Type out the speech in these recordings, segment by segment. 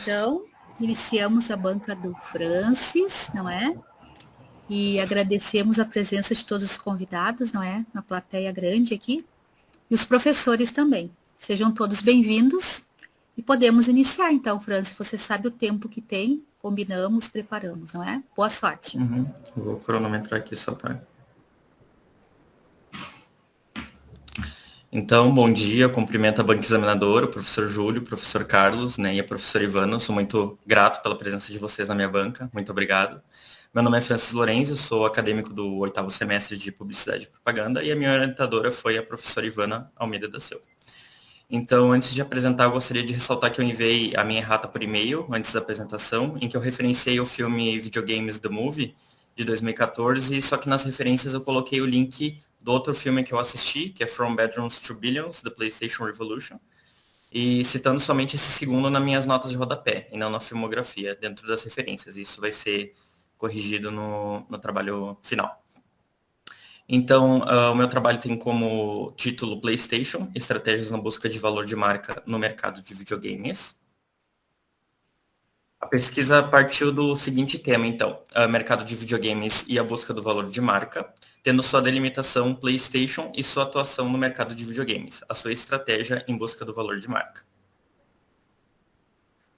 Então, iniciamos a banca do Francis, não é? E agradecemos a presença de todos os convidados, não é? Uma plateia grande aqui. E os professores também. Sejam todos bem-vindos. E podemos iniciar, então, Francis. Você sabe o tempo que tem, combinamos, preparamos, não é? Boa sorte. Vou cronometrar aqui só para... Então, bom dia, cumprimento a banca examinadora, o professor Júlio, o professor Carlos, né, e a professora Ivana. Sou muito grato pela presença de vocês na minha banca, muito obrigado. Meu nome é Francis Lorenzo, sou acadêmico do 8º semestre de Publicidade e Propaganda, e a minha orientadora foi a professora Ivana Almeida da Silva. Então, antes de apresentar, eu gostaria de ressaltar que eu enviei a minha errata por e-mail, antes da apresentação, em que eu referenciei o filme Videogames The Movie, de 2014, só que nas referências eu coloquei o link do outro filme que eu assisti, que é From Bedrooms to Billions, The PlayStation Revolution, e citando somente esse segundo nas minhas notas de rodapé, e não na filmografia, dentro das referências. Isso vai ser corrigido no trabalho final. Então, o meu trabalho tem como título PlayStation, Estratégias na Busca de Valor de Marca no Mercado de Videogames. A pesquisa partiu do seguinte tema, então, mercado de videogames e a busca do valor de marca, tendo sua delimitação PlayStation e sua atuação no mercado de videogames, a sua estratégia em busca do valor de marca.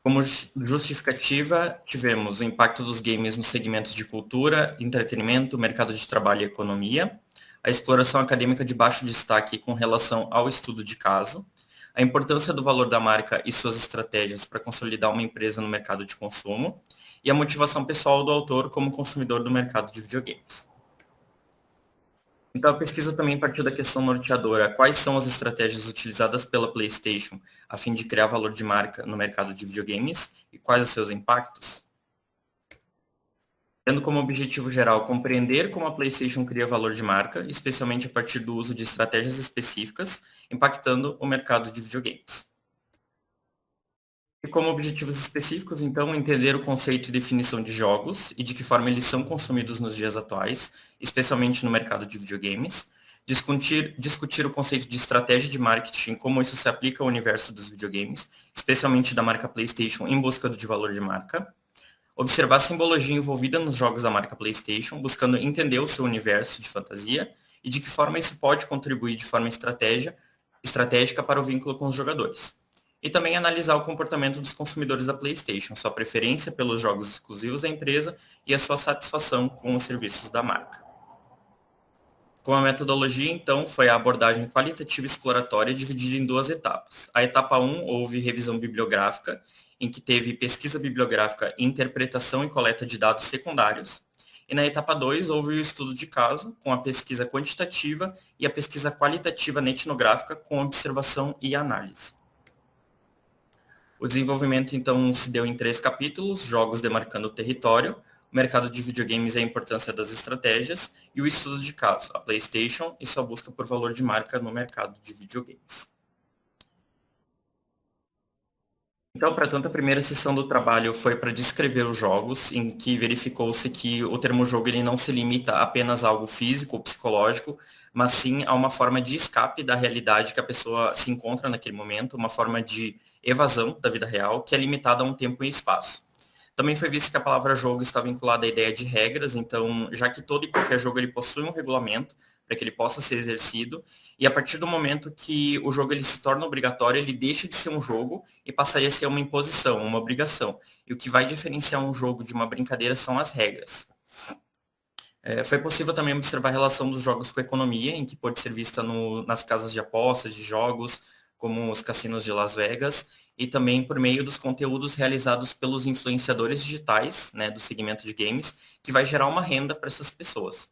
Como justificativa, tivemos o impacto dos games nos segmentos de cultura, entretenimento, mercado de trabalho e economia, a exploração acadêmica de baixo destaque com relação ao estudo de caso, a importância do valor da marca e suas estratégias para consolidar uma empresa no mercado de consumo, e a motivação pessoal do autor como consumidor do mercado de videogames. Então, a pesquisa também partiu da questão norteadora: quais são as estratégias utilizadas pela PlayStation a fim de criar valor de marca no mercado de videogames e quais os seus impactos? Tendo como objetivo geral compreender como a PlayStation cria valor de marca, especialmente a partir do uso de estratégias específicas, impactando o mercado de videogames. E como objetivos específicos, então, entender o conceito e definição de jogos e de que forma eles são consumidos nos dias atuais, especialmente no mercado de videogames, discutir o conceito de estratégia de marketing, como isso se aplica ao universo dos videogames, especialmente da marca PlayStation em busca de valor de marca, observar a simbologia envolvida nos jogos da marca PlayStation, buscando entender o seu universo de fantasia e de que forma isso pode contribuir de forma estratégica para o vínculo com os jogadores. E também analisar o comportamento dos consumidores da PlayStation, sua preferência pelos jogos exclusivos da empresa e a sua satisfação com os serviços da marca. Com a metodologia, então, foi a abordagem qualitativa exploratória dividida em duas etapas. A etapa 1 houve revisão bibliográfica, em que teve pesquisa bibliográfica, interpretação e coleta de dados secundários. E na etapa 2 houve o estudo de caso, com a pesquisa quantitativa e a pesquisa qualitativa etnográfica, com observação e análise. O desenvolvimento, então, se deu em 3 capítulos: jogos demarcando o território, o mercado de videogames e a importância das estratégias, e o estudo de caso, a PlayStation e sua busca por valor de marca no mercado de videogames. Então, para tanto, a primeira sessão do trabalho foi para descrever os jogos, em que verificou-se que o termo jogo ele não se limita apenas a algo físico ou psicológico, mas sim a uma forma de escape da realidade que a pessoa se encontra naquele momento, uma forma de evasão da vida real, que é limitada a um tempo e espaço. Também foi visto que a palavra jogo está vinculada à ideia de regras, então, já que todo e qualquer jogo ele possui um regulamento para que ele possa ser exercido, e a partir do momento que o jogo ele se torna obrigatório, ele deixa de ser um jogo e passaria a ser uma imposição, uma obrigação. E o que vai diferenciar um jogo de uma brincadeira são as regras. Foi possível também observar a relação dos jogos com a economia, em que pode ser vista nas casas de apostas, de jogos, como os cassinos de Las Vegas, e também por meio dos conteúdos realizados pelos influenciadores digitais, né, do segmento de games, que vai gerar uma renda para essas pessoas.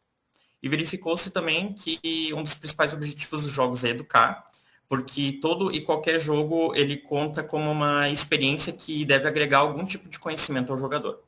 E verificou-se também que um dos principais objetivos dos jogos é educar, porque todo e qualquer jogo ele conta como uma experiência que deve agregar algum tipo de conhecimento ao jogador.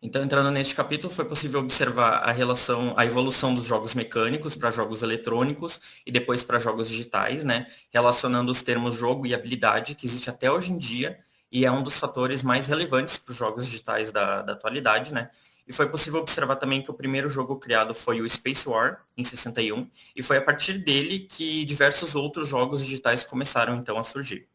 Então, entrando neste capítulo, foi possível observar a evolução dos jogos mecânicos para jogos eletrônicos e depois para jogos digitais, né? Relacionando os termos jogo e habilidade, que existe até hoje em dia, e é um dos fatores mais relevantes para os jogos digitais da atualidade, né? E foi possível observar também que o primeiro jogo criado foi o Space War, em 61, e foi a partir dele que diversos outros jogos digitais começaram, então, a surgir.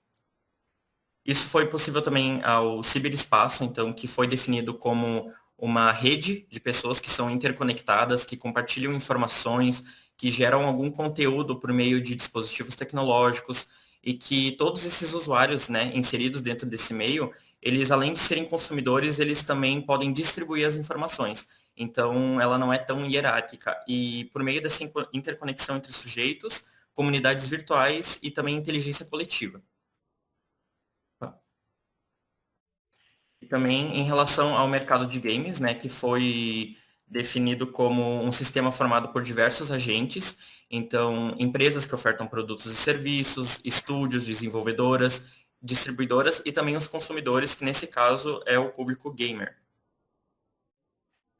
Isso foi possível também ao ciberespaço, então, que foi definido como uma rede de pessoas que são interconectadas, que compartilham informações, que geram algum conteúdo por meio de dispositivos tecnológicos e que todos esses usuários, né, inseridos dentro desse meio, eles, além de serem consumidores, eles também podem distribuir as informações. Então, ela não é tão hierárquica. E por meio dessa interconexão entre sujeitos, comunidades virtuais e também inteligência coletiva. E também em relação ao mercado de games, né, que foi definido como um sistema formado por diversos agentes, então empresas que ofertam produtos e serviços, estúdios, desenvolvedoras, distribuidoras e também os consumidores, que nesse caso é o público gamer.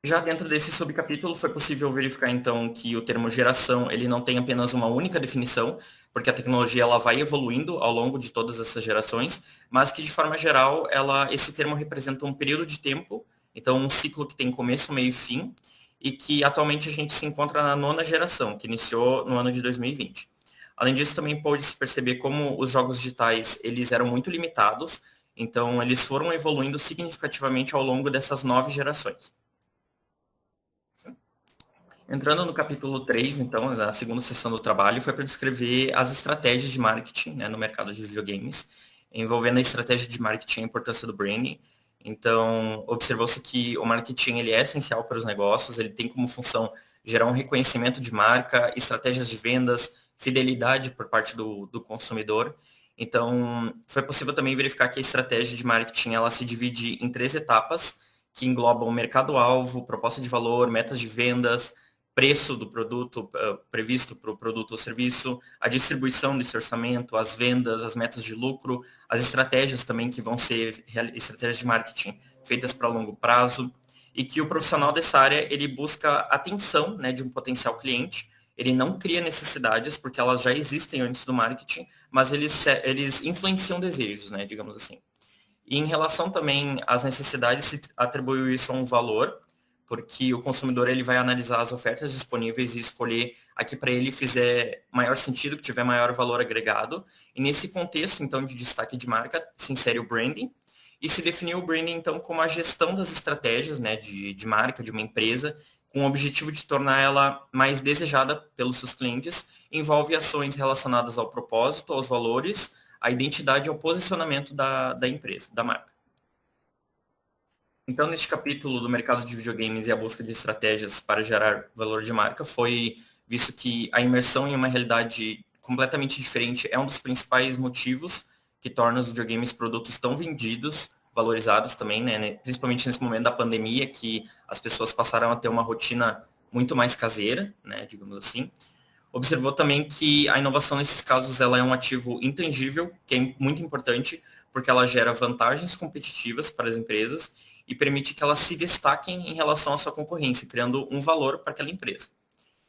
Já dentro desse subcapítulo foi possível verificar então que o termo geração ele não tem apenas uma única definição, porque a tecnologia ela vai evoluindo ao longo de todas essas gerações, mas que de forma geral esse termo representa um período de tempo, então um ciclo que tem começo, meio e fim, e que atualmente a gente se encontra na nona geração, que iniciou no ano de 2020. Além disso, também pôde se perceber como os jogos digitais eles eram muito limitados, então eles foram evoluindo significativamente ao longo dessas 9 gerações. Entrando no capítulo 3, então, a segunda sessão do trabalho, foi para descrever as estratégias de marketing, né, no mercado de videogames, envolvendo a estratégia de marketing e a importância do branding. Então, observou-se que o marketing ele é essencial para os negócios, ele tem como função gerar um reconhecimento de marca, estratégias de vendas, fidelidade por parte do consumidor. Então, foi possível também verificar que a estratégia de marketing ela se divide em 3 etapas, que englobam o mercado-alvo, proposta de valor, metas de vendas, preço do produto previsto para o produto ou serviço, a distribuição desse orçamento, as vendas, as metas de lucro, as estratégias também que vão ser estratégias de marketing feitas para longo prazo, e que o profissional dessa área ele busca atenção, né, de um potencial cliente. Ele não cria necessidades porque elas já existem antes do marketing, mas eles influenciam desejos, né, digamos assim. E em relação também às necessidades, se atribuiu isso a um valor, porque o consumidor ele vai analisar as ofertas disponíveis e escolher a que para ele fizer maior sentido, que tiver maior valor agregado. E nesse contexto, então, de destaque de marca, se insere o branding, e se definiu o branding, então, como a gestão das estratégias, né, de marca de uma empresa, com o objetivo de tornar ela mais desejada pelos seus clientes, envolve ações relacionadas ao propósito, aos valores, à identidade e ao posicionamento da empresa, da marca. Então, neste capítulo do mercado de videogames e a busca de estratégias para gerar valor de marca, foi visto que a imersão em uma realidade completamente diferente é um dos principais motivos que torna os videogames produtos tão vendidos, valorizados também, né? Principalmente nesse momento da pandemia, que as pessoas passaram a ter uma rotina muito mais caseira, né, digamos assim. Observou também que a inovação nesses casos ela é um ativo intangível, que é muito importante, porque ela gera vantagens competitivas para as empresas e permite que elas se destaquem em relação à sua concorrência, criando um valor para aquela empresa.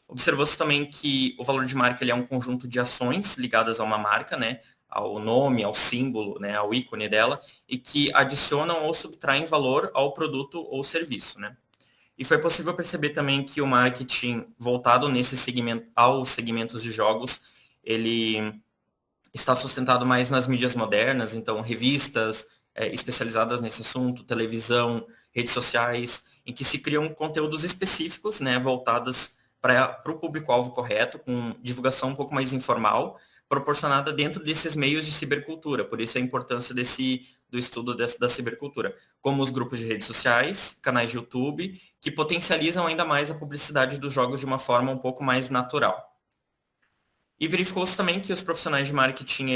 Observou-se também que o valor de marca ele é um conjunto de ações ligadas a uma marca, né, ao nome, ao símbolo, né, ao ícone dela, e que adicionam ou subtraem valor ao produto ou serviço, né. E foi possível perceber também que o marketing voltado nesse segmento, aos segmentos de jogos, ele está sustentado mais nas mídias modernas, então revistas especializadas nesse assunto, televisão, redes sociais, em que se criam conteúdos específicos, né, voltadas para o público-alvo correto, com divulgação um pouco mais informal, proporcionada dentro desses meios de cibercultura. Por isso a importância do estudo da cibercultura, como os grupos de redes sociais, canais de YouTube, que potencializam ainda mais a publicidade dos jogos de uma forma um pouco mais natural. E verificou-se também que os profissionais de marketing,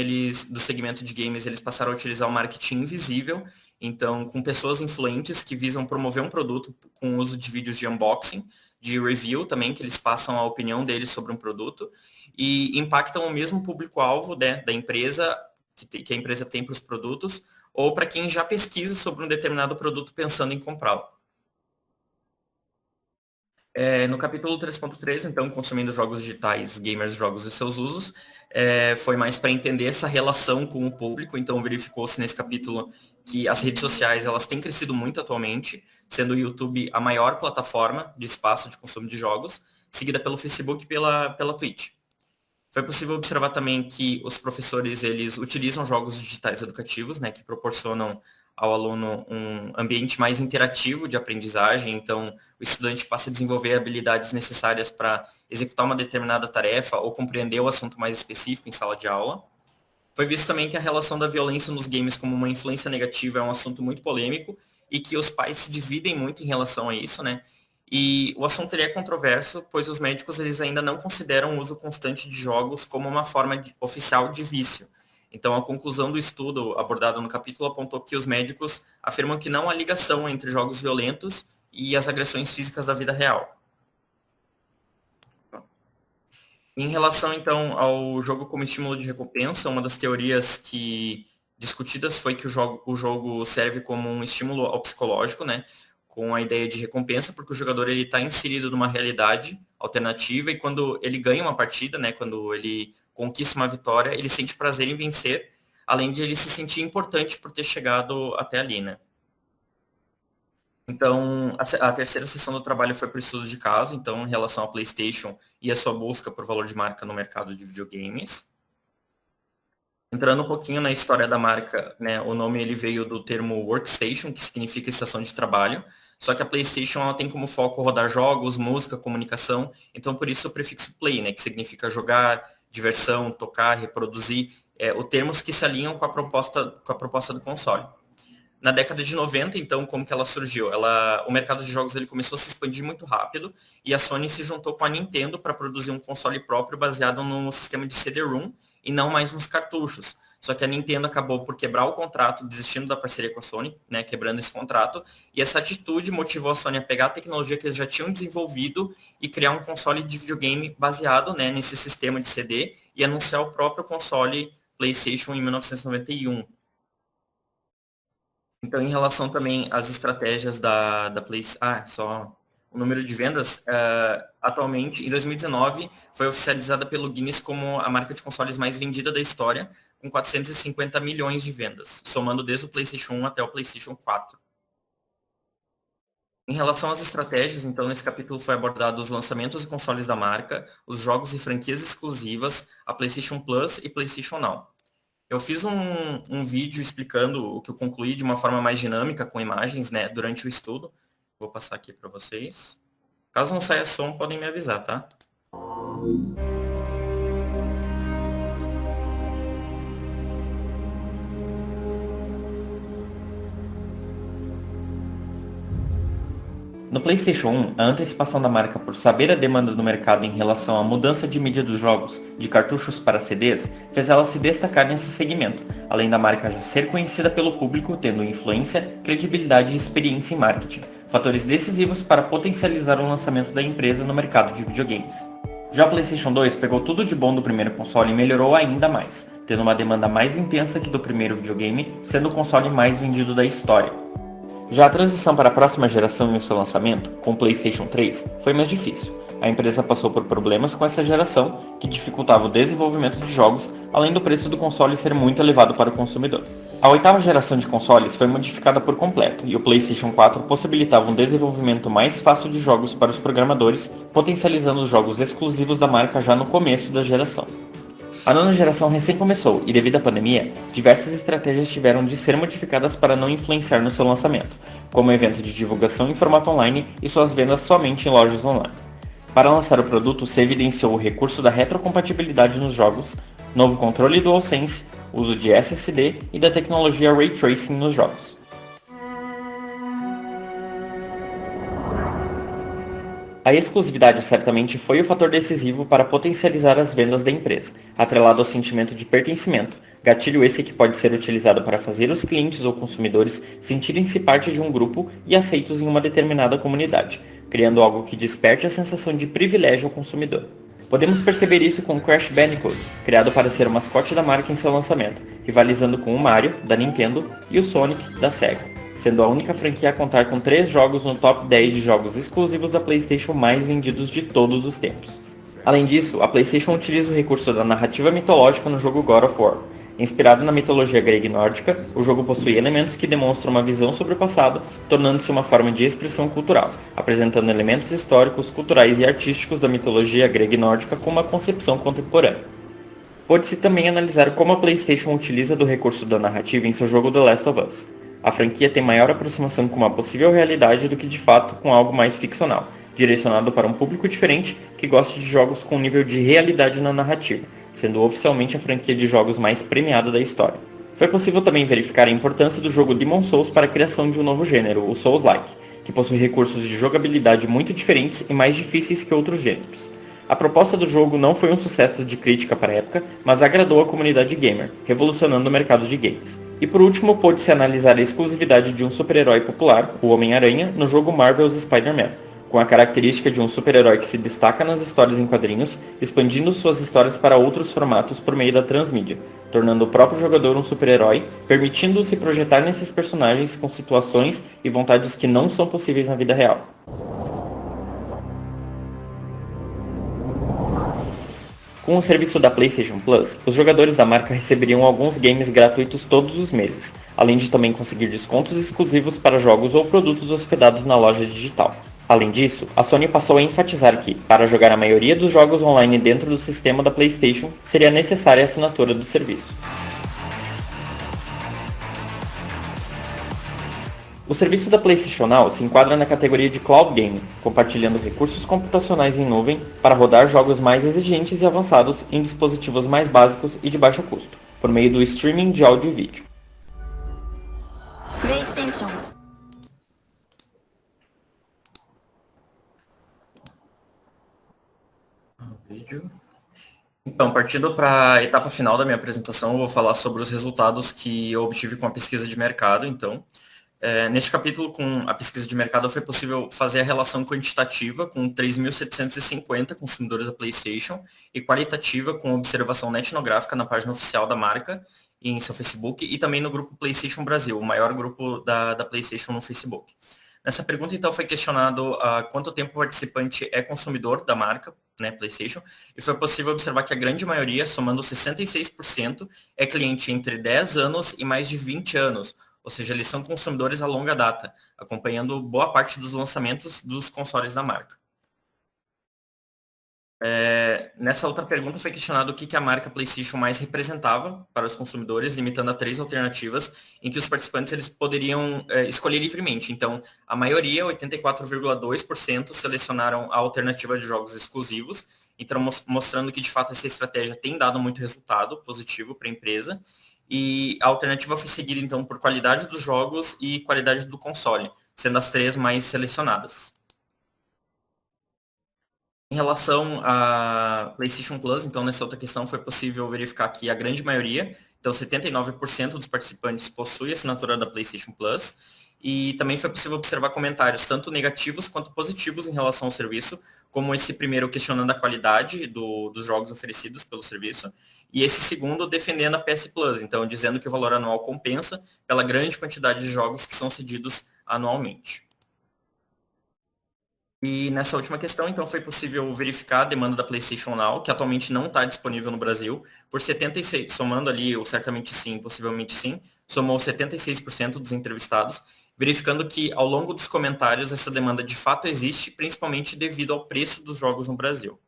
do segmento de games, eles passaram a utilizar o marketing invisível, então com pessoas influentes que visam promover um produto com o uso de vídeos de unboxing, de review também, que eles passam a opinião deles sobre um produto, e impactam o mesmo público-alvo, né, da empresa, que a empresa tem para os produtos, ou para quem já pesquisa sobre um determinado produto pensando em comprá-lo. No capítulo 3.3, então, consumindo jogos digitais, gamers, jogos e seus usos, foi mais para entender essa relação com o público, então verificou-se nesse capítulo que as redes sociais elas têm crescido muito atualmente, sendo o YouTube a maior plataforma de espaço de consumo de jogos, seguida pelo Facebook e pela Twitch. Foi possível observar também que os professores, eles utilizam jogos digitais educativos, né, que proporcionam ao aluno um ambiente mais interativo de aprendizagem, então o estudante passa a desenvolver habilidades necessárias para executar uma determinada tarefa ou compreender o assunto mais específico em sala de aula. Foi visto também que a relação da violência nos games como uma influência negativa é um assunto muito polêmico e que os pais se dividem muito em relação a isso, né? E o assunto ele é controverso, pois os médicos eles ainda não consideram o uso constante de jogos como uma forma oficial de vício. Então, a conclusão do estudo abordado no capítulo apontou que os médicos afirmam que não há ligação entre jogos violentos e as agressões físicas da vida real. Em relação, então, ao jogo como estímulo de recompensa, uma das teorias que discutidas foi que o jogo serve como um estímulo ao psicológico, né? Com a ideia de recompensa, porque o jogador ele está inserido numa realidade alternativa e quando ele ganha uma partida, né? Quando ele conquista uma vitória, ele sente prazer em vencer, além de ele se sentir importante por ter chegado até ali, né? Então, a terceira sessão do trabalho foi por estudo de caso, então, em relação à PlayStation e a sua busca por valor de marca no mercado de videogames. Entrando um pouquinho na história da marca, né, o nome ele veio do termo workstation, que significa estação de trabalho, só que a PlayStation ela tem como foco rodar jogos, música, comunicação, então por isso o prefixo play, né, que significa jogar, diversão, tocar, reproduzir, os termos que se alinham com a proposta do console. Na década de 90, então, como que ela surgiu? O mercado de jogos ele começou a se expandir muito rápido e a Sony se juntou com a Nintendo para produzir um console próprio baseado no sistema de CD-ROM e não mais nos cartuchos. Só que a Nintendo acabou por quebrar o contrato, desistindo da parceria com a Sony, né, quebrando esse contrato, e essa atitude motivou a Sony a pegar a tecnologia que eles já tinham desenvolvido e criar um console de videogame baseado, né, nesse sistema de CD e anunciar o próprio console PlayStation em 1991. Então, em relação também às estratégias da PlayStation, só o número de vendas, atualmente, em 2019, foi oficializada pelo Guinness como a marca de consoles mais vendida da história, com 450 milhões de vendas, somando desde o PlayStation 1 até o PlayStation 4. Em relação às estratégias, então, nesse capítulo foi abordado os lançamentos e consoles da marca, os jogos e franquias exclusivas, a PlayStation Plus e PlayStation Now. Eu fiz um vídeo explicando o que eu concluí de uma forma mais dinâmica, com imagens, né, durante o estudo. Vou passar aqui para vocês. Caso não saia som, podem me avisar, tá? No PlayStation 1, a antecipação da marca por saber a demanda do mercado em relação à mudança de mídia dos jogos, de cartuchos para CDs, fez ela se destacar nesse segmento, além da marca já ser conhecida pelo público, tendo influência, credibilidade e experiência em marketing, fatores decisivos para potencializar o lançamento da empresa no mercado de videogames. Já o PlayStation 2 pegou tudo de bom do primeiro console e melhorou ainda mais, tendo uma demanda mais intensa que do primeiro videogame, sendo o console mais vendido da história. Já a transição para a próxima geração e o seu lançamento, com o PlayStation 3, foi mais difícil. A empresa passou por problemas com essa geração, que dificultava o desenvolvimento de jogos, além do preço do console ser muito elevado para o consumidor. A oitava geração de consoles foi modificada por completo, e o PlayStation 4 possibilitava um desenvolvimento mais fácil de jogos para os programadores, potencializando os jogos exclusivos da marca já no começo da geração. A nona geração recém começou e, devido à pandemia, diversas estratégias tiveram de ser modificadas para não influenciar no seu lançamento, como o evento de divulgação em formato online e suas vendas somente em lojas online. Para lançar o produto, se evidenciou o recurso da retrocompatibilidade nos jogos, novo controle DualSense, uso de SSD e da tecnologia Ray Tracing nos jogos. A exclusividade certamente foi o fator decisivo para potencializar as vendas da empresa, atrelado ao sentimento de pertencimento, gatilho esse que pode ser utilizado para fazer os clientes ou consumidores sentirem-se parte de um grupo e aceitos em uma determinada comunidade, criando algo que desperte a sensação de privilégio ao consumidor. Podemos perceber isso com Crash Bandicoot, criado para ser o mascote da marca em seu lançamento, rivalizando com o Mario, da Nintendo, e o Sonic, da Sega, sendo a única franquia a contar com 3 jogos no top 10 de jogos exclusivos da PlayStation mais vendidos de todos os tempos. Além disso, a PlayStation utiliza o recurso da narrativa mitológica no jogo God of War. Inspirado na mitologia grega e nórdica, o jogo possui elementos que demonstram uma visão sobre o passado, tornando-se uma forma de expressão cultural, apresentando elementos históricos, culturais e artísticos da mitologia grega e nórdica com uma concepção contemporânea. Pode-se também analisar como a PlayStation utiliza do recurso da narrativa em seu jogo The Last of Us. A franquia tem maior aproximação com uma possível realidade do que de fato com algo mais ficcional, direcionado para um público diferente que gosta de jogos com um nível de realidade na narrativa, sendo oficialmente a franquia de jogos mais premiada da história. Foi possível também verificar a importância do jogo Demon's Souls para a criação de um novo gênero, o Souls-like, que possui recursos de jogabilidade muito diferentes e mais difíceis que outros gêneros. A proposta do jogo não foi um sucesso de crítica para a época, mas agradou a comunidade gamer, revolucionando o mercado de games. E por último, pôde-se analisar a exclusividade de um super-herói popular, o Homem-Aranha, no jogo Marvel's Spider-Man, com a característica de um super-herói que se destaca nas histórias em quadrinhos, expandindo suas histórias para outros formatos por meio da transmídia, tornando o próprio jogador um super-herói, permitindo-o se projetar nesses personagens com situações e vontades que não são possíveis na vida real. Com o serviço da PlayStation Plus, os jogadores da marca receberiam alguns games gratuitos todos os meses, além de também conseguir descontos exclusivos para jogos ou produtos hospedados na loja digital. Além disso, a Sony passou a enfatizar que, para jogar a maioria dos jogos online dentro do sistema da PlayStation, seria necessária a assinatura do serviço. O serviço da PlayStation Now se enquadra na categoria de Cloud Gaming, compartilhando recursos computacionais em nuvem para rodar jogos mais exigentes e avançados em dispositivos mais básicos e de baixo custo, por meio do streaming de áudio e vídeo. PlayStation. Então, partindo para a etapa final da minha apresentação, eu vou falar sobre os resultados que eu obtive com a pesquisa de mercado. Então, neste capítulo, com a pesquisa de mercado, foi possível fazer a relação quantitativa com 3.750 consumidores da PlayStation e qualitativa com observação etnográfica na página oficial da marca em seu Facebook e também no grupo PlayStation Brasil, o maior grupo da PlayStation no Facebook. Nessa pergunta, então, foi questionado quanto tempo o participante é consumidor da marca, né, PlayStation, e foi possível observar que a grande maioria, somando 66%, é cliente entre 10 anos e mais de 20 anos, ou seja, eles são consumidores a longa data, acompanhando boa parte dos lançamentos dos consoles da marca. Nessa outra pergunta foi questionado o que a marca PlayStation mais representava para os consumidores, limitando a 3 alternativas em que os participantes eles poderiam escolher livremente. Então, a maioria, 84,2%, selecionaram a alternativa de jogos exclusivos, então mostrando que de fato essa estratégia tem dado muito resultado positivo para a empresa. E a alternativa foi seguida então por qualidade dos jogos e qualidade do console, sendo as 3 mais selecionadas. Em relação a PlayStation Plus, então nessa outra questão foi possível verificar que a grande maioria, então 79% dos participantes possui assinatura da PlayStation Plus, e também foi possível observar comentários tanto negativos quanto positivos em relação ao serviço, como esse primeiro questionando a qualidade dos jogos oferecidos pelo serviço, e esse segundo defendendo a PS Plus, então dizendo que o valor anual compensa pela grande quantidade de jogos que são cedidos anualmente. E nessa última questão, então, foi possível verificar a demanda da PlayStation Now, que atualmente não está disponível no Brasil, por 76%, somando ali o certamente sim, possivelmente sim, somou 76% dos entrevistados, verificando que ao longo dos comentários essa demanda de fato existe, principalmente devido ao preço dos jogos no Brasil.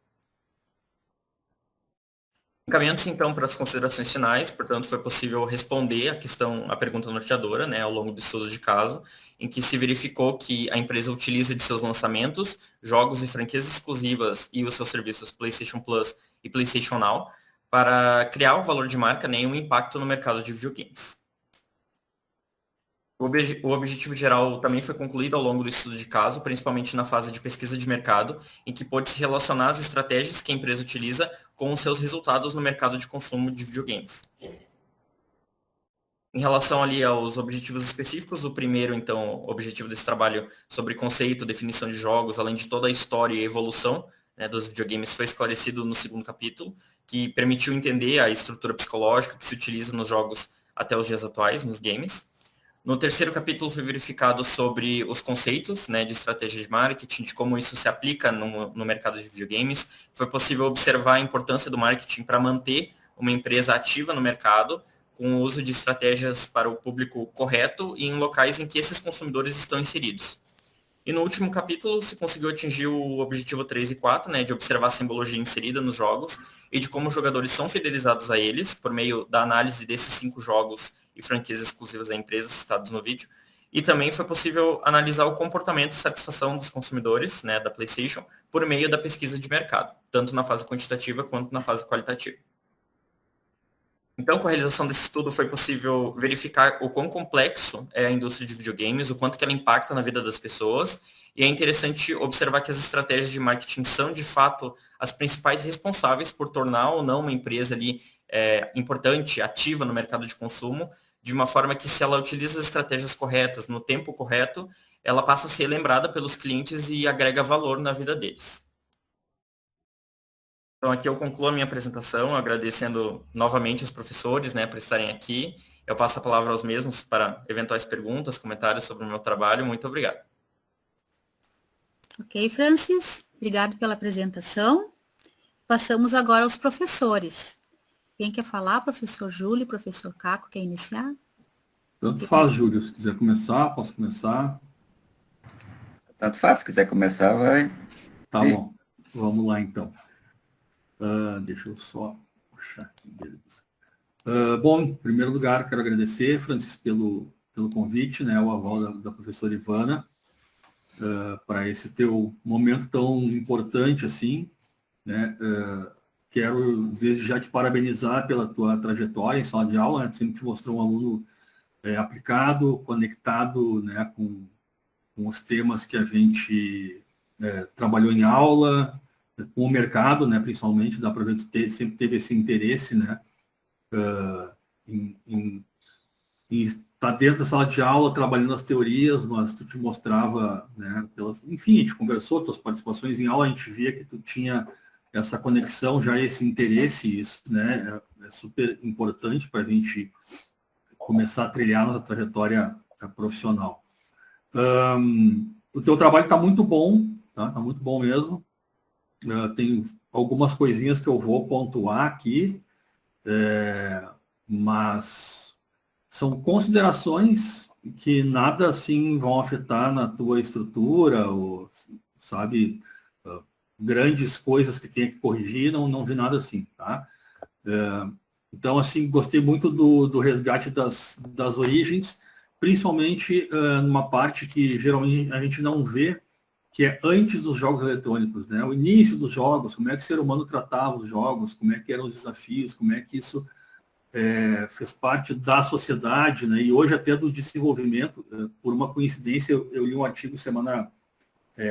Encaminhando-se então para as considerações finais, portanto, foi possível responder a pergunta norteadora, né, ao longo do estudo de caso, em que se verificou que a empresa utiliza de seus lançamentos, jogos e franquias exclusivas e os seus serviços PlayStation Plus e PlayStation Now para criar o valor de marca, né, e um impacto no mercado de videogames. O objetivo geral também foi concluído ao longo do estudo de caso, principalmente na fase de pesquisa de mercado, em que pôde-se relacionar as estratégias que a empresa utiliza com os seus resultados no mercado de consumo de videogames. Em relação ali aos objetivos específicos, o primeiro, então, objetivo desse trabalho sobre conceito, definição de jogos, além de toda a história e evolução, né, dos videogames, foi esclarecido no segundo capítulo, que permitiu entender a estrutura psicológica que se utiliza nos jogos até os dias atuais, nos games. No terceiro capítulo foi verificado sobre os conceitos, né, de estratégia de marketing, de como isso se aplica no mercado de videogames. Foi possível observar a importância do marketing para manter uma empresa ativa no mercado, com o uso de estratégias para o público correto e em locais em que esses consumidores estão inseridos. E no último capítulo se conseguiu atingir o objetivo 3 e 4, né, de observar a simbologia inserida nos jogos e de como os jogadores são fidelizados a eles por meio da análise desses 5 jogos e franquias exclusivas da empresa citados no vídeo. E também foi possível analisar o comportamento e satisfação dos consumidores, né, da PlayStation por meio da pesquisa de mercado, tanto na fase quantitativa quanto na fase qualitativa. Então, com a realização desse estudo, foi possível verificar o quão complexo é a indústria de videogames, o quanto que ela impacta na vida das pessoas, e é interessante observar que as estratégias de marketing são, de fato, as principais responsáveis por tornar ou não uma empresa ali importante, ativa no mercado de consumo, de uma forma que, se ela utiliza as estratégias corretas, no tempo correto, ela passa a ser lembrada pelos clientes e agrega valor na vida deles. Então, aqui eu concluo a minha apresentação, agradecendo novamente os professores, né, por estarem aqui. Eu passo a palavra aos mesmos para eventuais perguntas, comentários sobre o meu trabalho. Muito obrigado. Ok, Francis, obrigado pela apresentação. Passamos agora aos professores. Quem quer falar? Professor Júlio, professor Caco, quer iniciar? Tanto faz, Júlio. Se quiser começar, posso começar. Tanto faz, se quiser começar, vai. Tá bom. Vamos lá, então. Deixa eu só puxar aqui. Beleza. Bom, em primeiro lugar, quero agradecer, Francis, pelo convite, né, o aval da professora Ivana, para esse teu momento tão importante assim, né? Quero, desde já, te parabenizar pela tua trajetória em sala de aula, né? Tu sempre te mostrou um aluno aplicado, conectado, né, com os temas que a gente trabalhou em aula, com o mercado, né, principalmente, dá para ver que sempre teve esse interesse, né, em estar dentro da sala de aula, trabalhando as teorias, mas tu te mostrava, né, enfim, a gente conversou, tuas participações em aula, a gente via que tu tinha essa conexão, já esse interesse, isso, né, é super importante para a gente começar a trilhar nossa trajetória profissional. O teu trabalho está muito bom, tá? Tá muito bom mesmo. Tem algumas coisinhas que eu vou pontuar aqui, mas são considerações que nada assim vão afetar na tua estrutura, ou, sabe, grandes coisas que tem que corrigir, não vi nada assim, tá? Então, assim, gostei muito do resgate das origens, principalmente numa parte que geralmente a gente não vê, que é antes dos jogos eletrônicos, né? O início dos jogos, como é que o ser humano tratava os jogos, como é que eram os desafios, como é que isso fez parte da sociedade, né? E hoje até do desenvolvimento. Por uma coincidência, eu li um artigo semana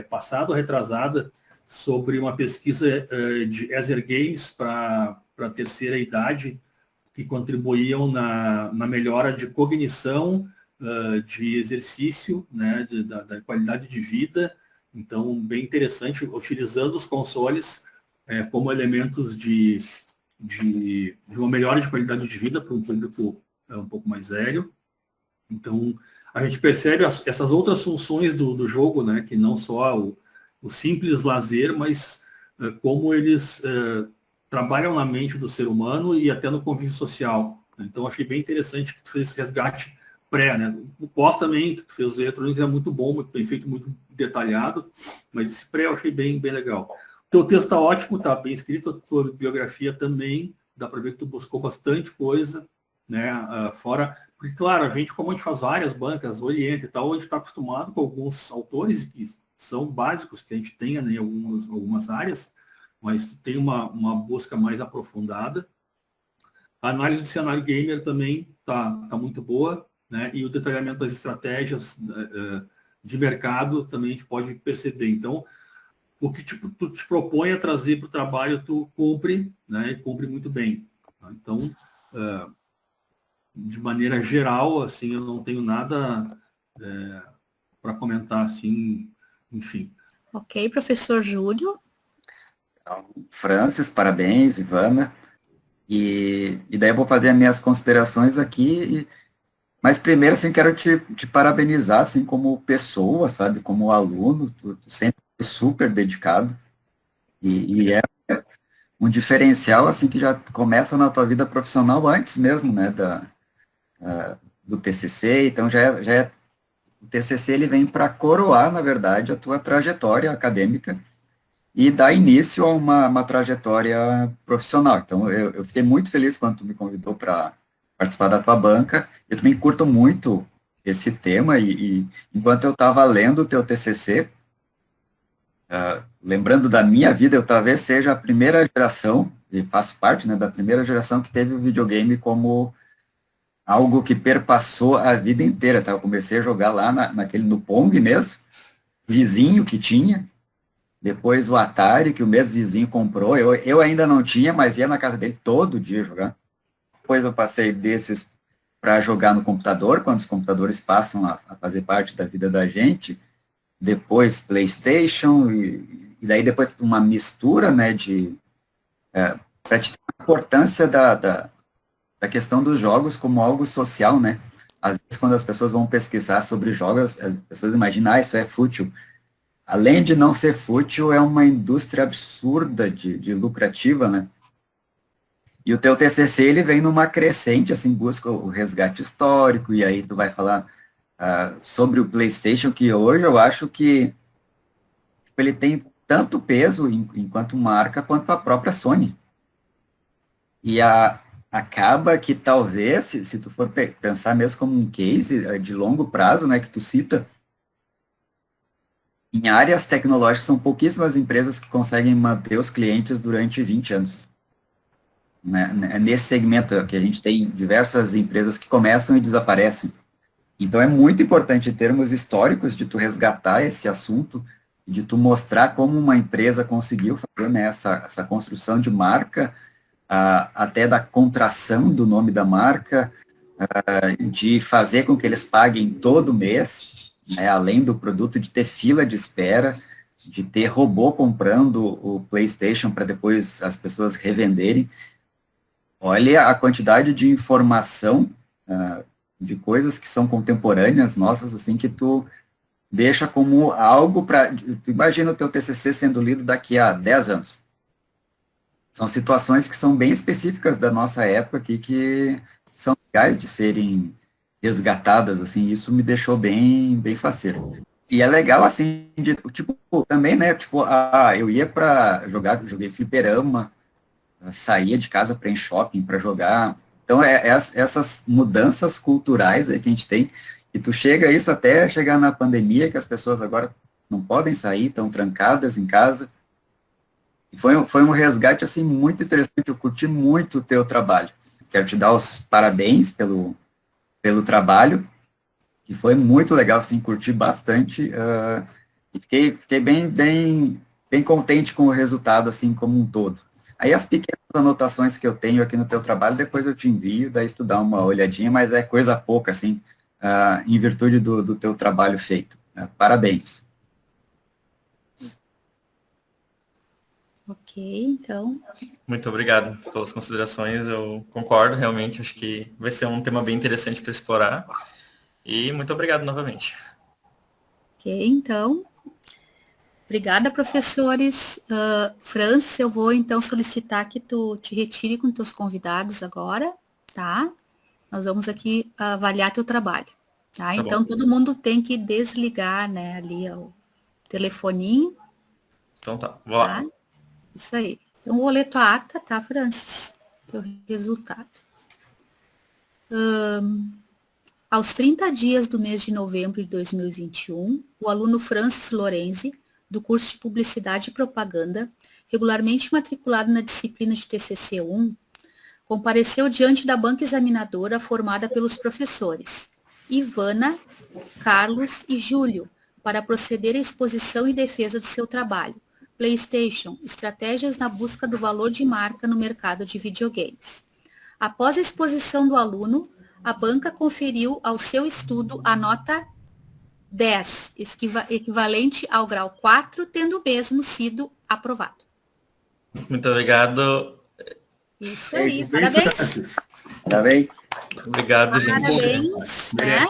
passada, retrasada, sobre uma pesquisa de Ether Games para a terceira idade, que contribuíam na melhora de cognição, de exercício, né, da qualidade de vida. Então, bem interessante, utilizando os consoles como elementos de uma melhora de qualidade de vida para um público um pouco mais velho. Então, a gente percebe essas outras funções do jogo, né, que não só o simples lazer, mas como eles trabalham na mente do ser humano e até no convívio social. Então, achei bem interessante que tu fez esse resgate pré, né? O pós também, que tu fez os eletrônicos, é muito bom, muito bem feito, muito detalhado, mas esse pré eu achei bem legal. O teu texto está ótimo, está bem escrito, a tua biografia também, dá para ver que tu buscou bastante coisa, né? Fora, porque, claro, a gente, como a gente faz várias bancas, Oriente e tal, a gente está acostumado com alguns autores que são básicos, que a gente tenha, né, em algumas áreas, mas tem uma busca mais aprofundada. A análise do cenário gamer também tá muito boa, né? E o detalhamento das estratégias de mercado também a gente pode perceber. Então, o que tu te propõe a trazer para o trabalho, tu cumpre, né? E cumpre muito bem. Tá? Então, de maneira geral, assim, eu não tenho nada para comentar, assim, enfim. Ok, professor Júlio. Então, Francis, parabéns, Ivana. E daí eu vou fazer as minhas considerações aqui, mas primeiro, assim, quero te parabenizar, assim, como pessoa, sabe, como aluno, tu sempre foi super dedicado, e é um diferencial, assim, que já começa na tua vida profissional antes mesmo, né, do TCC, então já é o TCC ele vem para coroar, na verdade, a tua trajetória acadêmica e dar início a uma trajetória profissional. Então, eu fiquei muito feliz quando tu me convidou para participar da tua banca. Eu também curto muito esse tema e enquanto eu estava lendo o teu TCC, lembrando da minha vida, eu talvez seja a primeira geração, e faço parte, né, da primeira geração que teve o videogame como algo que perpassou a vida inteira, tá? Eu comecei a jogar lá no Pong mesmo, vizinho que tinha, depois o Atari, que o mesmo vizinho comprou, eu ainda não tinha, mas ia na casa dele todo dia jogar. Depois eu passei desses para jogar no computador, quando os computadores passam a fazer parte da vida da gente, depois PlayStation, e daí depois uma mistura, né, para te ter a importância da questão dos jogos como algo social, né? Às vezes, quando as pessoas vão pesquisar sobre jogos, as pessoas imaginam, isso é fútil. Além de não ser fútil, é uma indústria absurda de lucrativa, né? E o teu TCC, ele vem numa crescente, assim, busca o resgate histórico, e aí tu vai falar sobre o PlayStation, que hoje eu acho que ele tem tanto peso enquanto marca, quanto a própria Sony. E acaba que talvez, se tu for pensar mesmo como um case de longo prazo, né, que tu cita, em áreas tecnológicas são pouquíssimas empresas que conseguem manter os clientes durante 20 anos. Né? Nesse segmento que a gente tem diversas empresas que começam e desaparecem. Então é muito importante em termos históricos de tu resgatar esse assunto, de tu mostrar como uma empresa conseguiu fazer, né, essa construção de marca, até da contração do nome da marca, de fazer com que eles paguem todo mês, né, além do produto, de ter fila de espera, de ter robô comprando o PlayStation para depois as pessoas revenderem. Olha a quantidade de informação, de coisas que são contemporâneas nossas, assim, que tu deixa como algo para... Tu imagina o teu TCC sendo lido daqui a 10 anos. São situações que são bem específicas da nossa época aqui, que são legais de serem resgatadas, assim, isso me deixou bem, bem faceiro. E é legal, assim, de, tipo, também, né, tipo, eu ia para joguei fliperama, saía de casa para ir em shopping para jogar. Então, essas mudanças culturais aí que a gente tem, e tu chega isso até chegar na pandemia, que as pessoas agora não podem sair, estão trancadas em casa. E foi um resgate, assim, muito interessante, eu curti muito o teu trabalho. Quero te dar os parabéns pelo trabalho, que foi muito legal, assim, curti bastante, e fiquei bem contente com o resultado, assim, como um todo. Aí as pequenas anotações que eu tenho aqui no teu trabalho, depois eu te envio, daí tu dá uma olhadinha, mas é coisa pouca, assim, em virtude do teu trabalho feito. Parabéns. Ok, então. Muito obrigado pelas considerações, eu concordo, realmente, acho que vai ser um tema bem interessante para explorar. E muito obrigado novamente. Ok, então. Obrigada, professores. Francis, eu vou então solicitar que tu te retire com teus convidados agora, tá? Nós vamos aqui avaliar teu trabalho, tá? Então, bom. todo mundo tem que desligar, né, ali o telefoninho. Então tá, vou lá. Tá? Isso aí. Então, vou ler tua ata, tá, Francis? Teu resultado. Aos 30 dias do mês de novembro de 2021, o aluno Francis Lorenzi, do curso de Publicidade e Propaganda, regularmente matriculado na disciplina de TCC1, compareceu diante da banca examinadora formada pelos professores Ivana, Carlos e Júlio, para proceder à exposição e defesa do seu trabalho, PlayStation, Estratégias na Busca do Valor de Marca no Mercado de Videogames. Após a exposição do aluno, a banca conferiu ao seu estudo a nota 10, equivalente ao grau 4, tendo mesmo sido aprovado. Muito obrigado. Isso aí, parabéns. Parabéns. Obrigado, gente. Parabéns, né?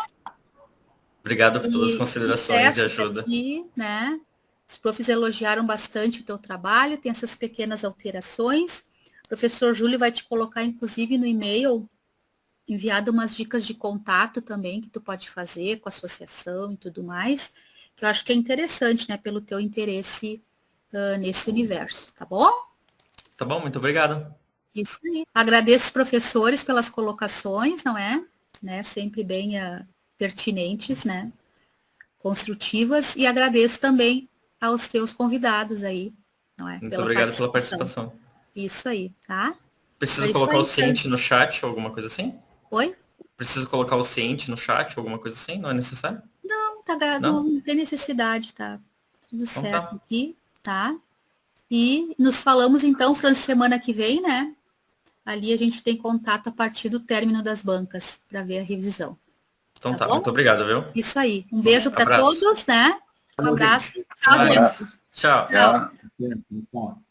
Obrigado por todas as considerações e ajuda. Aqui, né? Os profs elogiaram bastante o teu trabalho, tem essas pequenas alterações. O professor Júlio vai te colocar, inclusive, no e-mail enviado umas dicas de contato também que tu pode fazer com a associação e tudo mais, que eu acho que é interessante, né, pelo teu interesse nesse universo, tá bom? Tá bom, muito obrigado. Isso aí. Agradeço os professores pelas colocações, não é? Né, sempre bem pertinentes, né? Construtivas, e agradeço também aos teus convidados aí, não é? Muito obrigado pela participação. Isso aí, tá? Preciso É isso colocar aí, o ciente no chat ou alguma coisa assim? Oi? Preciso colocar o ciente no chat ou alguma coisa assim? Não é necessário? Não, Não? não tem necessidade, tá? Tudo Então certo tá. aqui, tá? E nos falamos então, Fran, semana que vem, né? Ali a gente tem contato a partir do término das bancas para ver a revisão. Então Tá tá, bom? muito obrigado, viu? Isso aí. Um beijo para Abraço. todos, né? Um abraço. Tchau, Mais. gente. Tchau. Tchau. Já Muito bom.